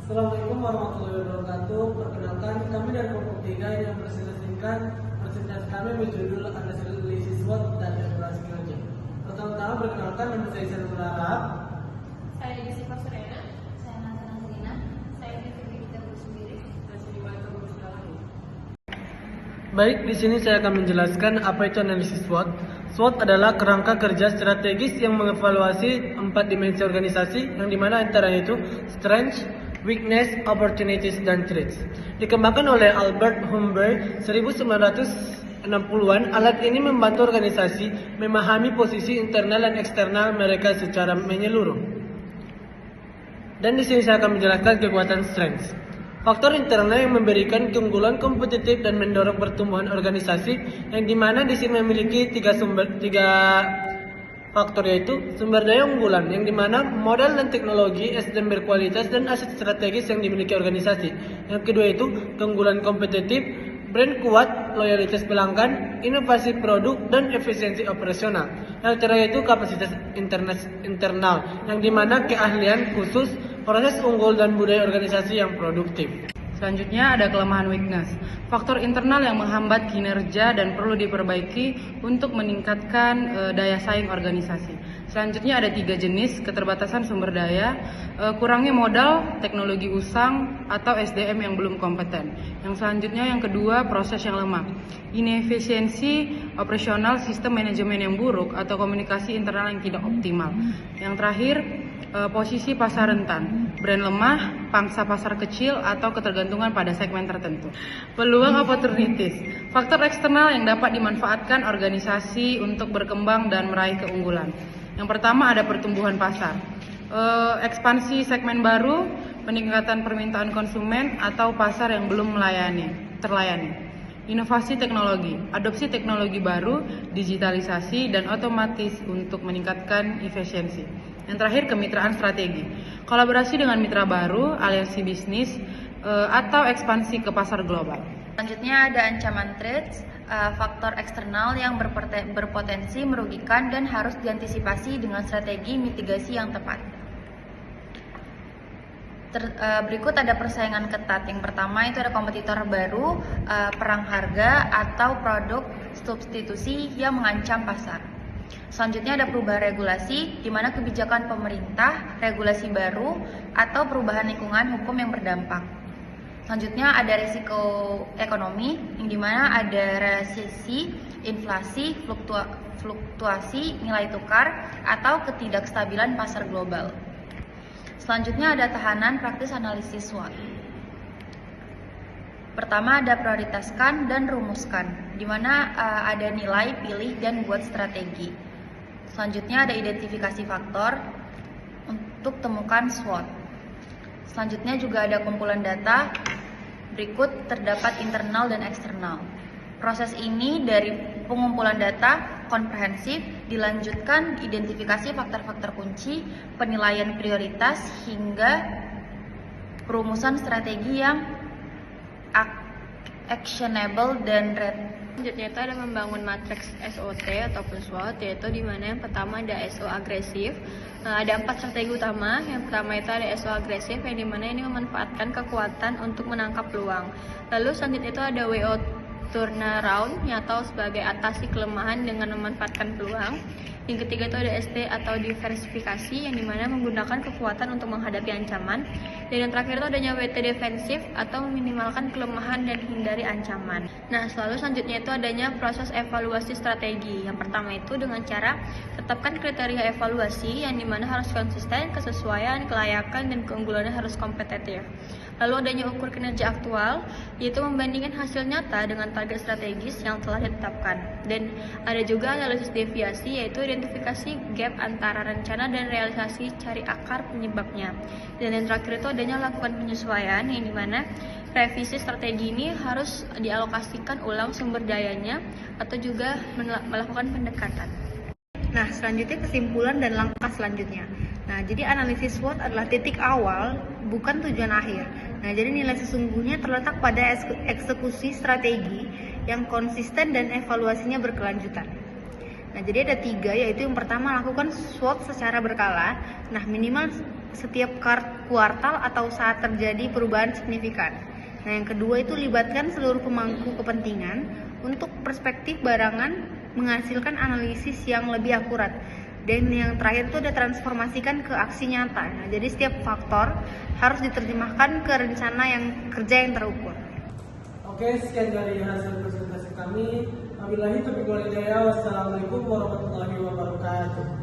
Assalamualaikum warahmatullahi wabarakatuh. Perkenalkan, kami dari kelompok 3 yang presentasikan presentasi kami berjudul Analisis SWOT dan Evaluasi Kinerja. Pertama-tama perkenalkan, nama saya Isan Mularab. Saya Jessica Serena. Saya Nathan Serena. Saya Fitri Kita sendiri. Baik, di sini saya akan menjelaskan apa itu analisis SWOT. SWOT adalah kerangka kerja strategis yang mengevaluasi 4 dimensi organisasi, yang dimana antaranya itu strength, weakness, opportunities, dan threats. Dikembangkan oleh Albert Humber 1960-an, alat ini membantu organisasi memahami posisi internal dan eksternal mereka secara menyeluruh. Dan di sini saya akan menjelaskan kekuatan strength. Faktor internal yang memberikan keunggulan kompetitif dan mendorong pertumbuhan organisasi, yang dimana di sini memiliki tiga faktor, yaitu sumber daya unggulan, yang dimana modal dan teknologi, SDM berkualitas, dan aset strategis yang dimiliki organisasi. Yang kedua itu keunggulan kompetitif, brand kuat, loyalitas pelanggan, inovasi produk, dan efisiensi operasional. Yang terakhir itu kapasitas internal, yang dimana keahlian khusus, proses unggul, dan budaya organisasi yang produktif. Selanjutnya ada kelemahan weakness, faktor internal yang menghambat kinerja dan perlu diperbaiki untuk meningkatkan daya saing organisasi. Selanjutnya ada 3 jenis, keterbatasan sumber daya, kurangnya modal, teknologi usang, atau SDM yang belum kompeten. Yang selanjutnya yang kedua, proses yang lemah, inefisiensi operasional, sistem manajemen yang buruk, atau komunikasi internal yang tidak optimal. Yang terakhir, posisi pasar rentan, brand lemah, pangsa pasar kecil, atau ketergantungan pada segmen tertentu. Peluang opportunities, faktor eksternal yang dapat dimanfaatkan organisasi untuk berkembang dan meraih keunggulan. Yang pertama ada pertumbuhan pasar, ekspansi segmen baru, peningkatan permintaan konsumen, atau pasar yang belum terlayani. Inovasi teknologi, adopsi teknologi baru, digitalisasi, dan otomatis untuk meningkatkan efisiensi. Yang terakhir, kemitraan strategi, kolaborasi dengan mitra baru, aliansi bisnis, atau ekspansi ke pasar global. Selanjutnya ada ancaman threats, faktor eksternal yang berpotensi merugikan dan harus diantisipasi dengan strategi mitigasi yang tepat. Berikut ada persaingan ketat. Yang pertama itu ada kompetitor baru, perang harga, atau produk substitusi yang mengancam pasar. Selanjutnya ada perubahan regulasi, di mana kebijakan pemerintah, regulasi baru, atau perubahan lingkungan hukum yang berdampak. Selanjutnya ada risiko ekonomi, yang dimana ada resesi, inflasi, fluktuasi nilai tukar, atau ketidakstabilan pasar global. Selanjutnya ada tahanan praktis analisis SWOT. Pertama ada prioritaskan dan rumuskan, di mana ada nilai, pilih, dan buat strategi. Selanjutnya ada identifikasi faktor untuk temukan SWOT. Selanjutnya juga ada kumpulan data. Berikut terdapat internal dan eksternal. Proses ini dari pengumpulan data komprehensif, dilanjutkan identifikasi faktor-faktor kunci, penilaian prioritas, hingga perumusan strategi yang actionable dan red. Selanjutnya itu ada membangun matriks SOT ataupun SWOT, yaitu di mana yang pertama ada SO agresif. Ada 4 strategi utama. Yang pertama itu ada SO agresif, yang dimana ini memanfaatkan kekuatan untuk menangkap peluang. Lalu selanjutnya itu ada WO turnaround, yang atau sebagai atasi kelemahan dengan memanfaatkan peluang. Yang ketiga itu ada ST atau diversifikasi, yang dimana menggunakan kekuatan untuk menghadapi ancaman. Dan yang terakhir itu adanya WT defensif atau meminimalkan kelemahan dan hindari ancaman. Nah, selalu selanjutnya itu adanya proses evaluasi strategi. Yang pertama itu dengan cara tetapkan kriteria evaluasi, yang dimana harus konsisten, kesesuaian, kelayakan, dan keunggulannya harus kompetitif. Lalu adanya ukur kinerja aktual, yaitu membandingkan hasil nyata dengan target strategis yang telah ditetapkan. Dan ada juga analisis deviasi, yaitu identifikasi gap antara rencana dan realisasi, cari akar penyebabnya. Dan yang terakhir itu adanya lakukan penyesuaian, yang dimana revisi strategi ini harus dialokasikan ulang sumber dayanya atau juga melakukan pendekatan. Nah, selanjutnya kesimpulan dan langkah selanjutnya. Nah, jadi analisis SWOT adalah titik awal, bukan tujuan akhir. Nah, jadi nilai sesungguhnya terletak pada eksekusi strategi yang konsisten dan evaluasinya berkelanjutan. Nah, jadi ada 3, yaitu yang pertama lakukan SWOT secara berkala. Nah, minimal setiap kuartal atau saat terjadi perubahan signifikan. Nah, yang kedua itu libatkan seluruh pemangku kepentingan untuk perspektif barangan menghasilkan analisis yang lebih akurat. Dan yang terakhir itu ada transformasikan ke aksi nyata. Nah, jadi setiap faktor harus diterjemahkan ke rencana kerja yang terukur. Oke, sekian dari hasil presentasi kami. Wabillahi taufiq wal hidayah. Wassalamualaikum warahmatullahi wabarakatuh.